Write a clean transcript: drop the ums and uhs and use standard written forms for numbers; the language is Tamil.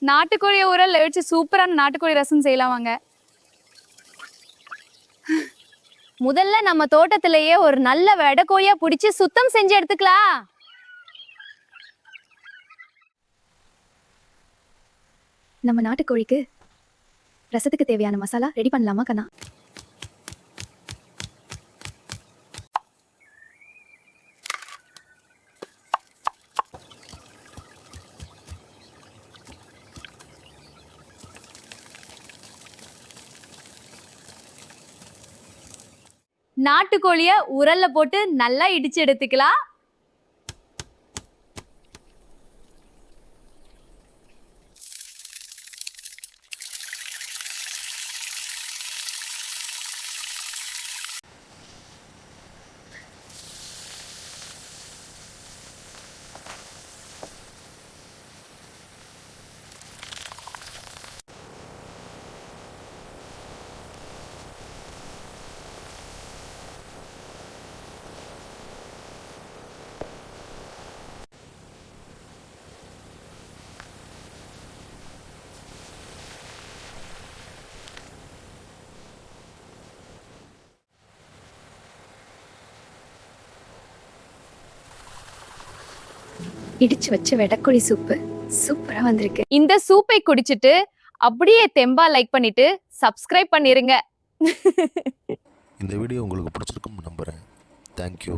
நாட்டுக்கோழி ஊறல் வச்சு சூப்பரான நாட்டுக்கோழி ரசம் செய்யலாம் வாங்க. முதல்ல நம்ம தோட்டத்திலேயே ஒரு நல்ல வெடக்கோழியா பிடிச்சு சுத்தம் செஞ்சு எடுத்துக்கலாம். நம்ம நாட்டுக்கோழிக்கு ரசத்துக்கு தேவையான மசாலா ரெடி பண்ணலாமா கண்ணா? நாட்டுக்கோழிய உரல்ல போட்டு நல்லா இடிச்சு எடுத்துக்கலாம். இடிச்சு வச்ச வெடக்கோழி சூப்பு சூப்பரா வந்திருக்கு. இந்த சூப்பை குடிச்சிட்டு அப்படியே தெம்பா லைக் பண்ணிட்டு சப்ஸ்கிரைப் பண்ணிருங்க. இந்த வீடியோ உங்களுக்கு பிடிச்சிருக்கும் நம்புகிறேன். தேங்க்யூ.